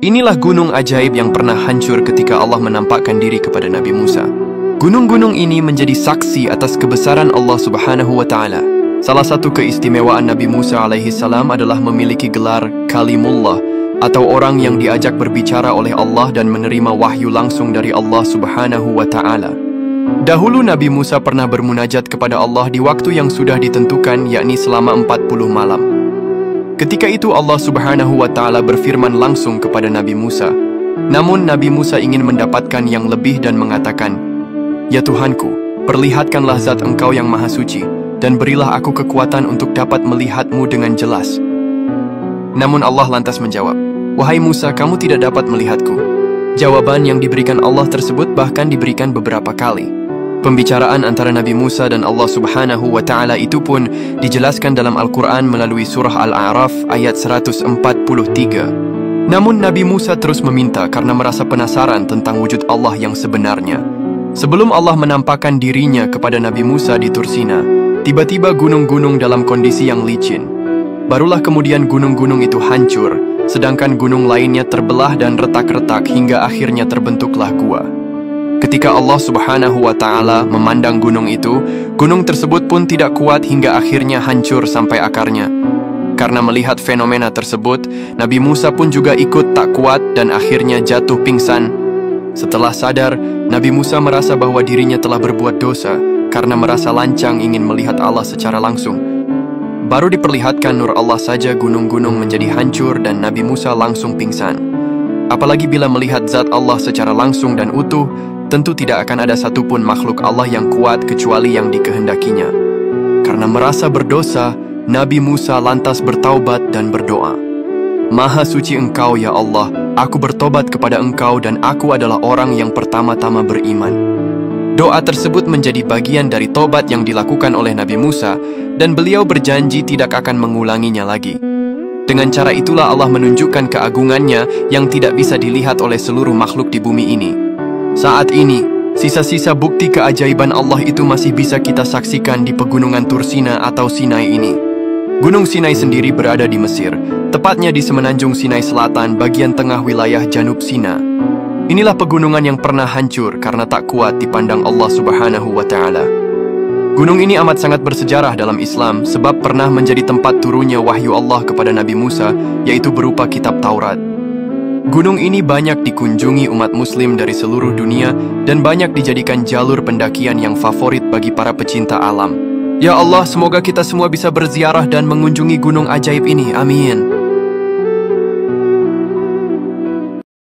Inilah gunung ajaib yang pernah hancur ketika Allah menampakkan diri kepada Nabi Musa. Gunung-gunung ini menjadi saksi atas kebesaran Allah Subhanahu wa Ta'ala. Salah satu keistimewaan Nabi Musa alaihi salam adalah memiliki gelar Kalimullah, atau orang yang diajak berbicara oleh Allah dan menerima wahyu langsung dari Allah Subhanahu wa Ta'ala. Dahulu Nabi Musa pernah bermunajat kepada Allah di waktu yang sudah ditentukan, yakni selama 40 malam. Ketika itu Allah Subhanahu wa Ta'ala berfirman langsung kepada Nabi Musa. Namun Nabi Musa ingin mendapatkan yang lebih dan mengatakan, "Ya Tuhanku, perlihatkanlah zat Engkau yang maha suci, dan berilah aku kekuatan untuk dapat melihat-Mu dengan jelas." Namun Allah lantas menjawab, "Wahai Musa, kamu tidak dapat melihatku." Jawaban yang diberikan Allah tersebut bahkan diberikan beberapa kali. Pembicaraan antara Nabi Musa dan Allah Subhanahu wa Ta'ala itu pun dijelaskan dalam Al-Quran melalui surah Al-A'raf ayat 143. Namun Nabi Musa terus meminta karena merasa penasaran tentang wujud Allah yang sebenarnya. Sebelum Allah menampakkan dirinya kepada Nabi Musa di Tursina, tiba-tiba gunung-gunung dalam kondisi yang licin. Barulah kemudian gunung-gunung itu hancur, sedangkan gunung lainnya terbelah dan retak-retak hingga akhirnya terbentuklah gua. Ketika Allah Subhanahu wa Ta'ala memandang gunung itu, gunung tersebut pun tidak kuat hingga akhirnya hancur sampai akarnya. Karena melihat fenomena tersebut, Nabi Musa pun juga ikut tak kuat dan akhirnya jatuh pingsan. Setelah sadar, Nabi Musa merasa bahwa dirinya telah berbuat dosa karena merasa lancang ingin melihat Allah secara langsung. Baru diperlihatkan nur Allah saja gunung-gunung menjadi hancur dan Nabi Musa langsung pingsan. Apalagi bila melihat zat Allah secara langsung dan utuh, tentu tidak akan ada satupun makhluk Allah yang kuat kecuali yang dikehendakinya. Karena merasa berdosa, Nabi Musa lantas bertaubat dan berdoa, "Maha suci Engkau ya Allah, aku bertobat kepada Engkau dan aku adalah orang yang pertama-tama beriman." Doa tersebut menjadi bagian dari tobat yang dilakukan oleh Nabi Musa dan beliau berjanji tidak akan mengulanginya lagi. Dengan cara itulah Allah menunjukkan keagungannya yang tidak bisa dilihat oleh seluruh makhluk di bumi ini. Saat ini, sisa-sisa bukti keajaiban Allah itu masih bisa kita saksikan di pegunungan Tursina atau Sinai ini. Gunung Sinai sendiri berada di Mesir, tepatnya di semenanjung Sinai Selatan bagian tengah wilayah Janub Sina. Inilah pegunungan yang pernah hancur karena tak kuat dipandang Allah Subhanahu wa Ta'ala. Gunung ini amat sangat bersejarah dalam Islam sebab pernah menjadi tempat turunnya wahyu Allah kepada Nabi Musa, yaitu berupa kitab Taurat. Gunung ini banyak dikunjungi umat muslim dari seluruh dunia dan banyak dijadikan jalur pendakian yang favorit bagi para pecinta alam. Ya Allah, semoga kita semua bisa berziarah dan mengunjungi gunung ajaib ini. Amin.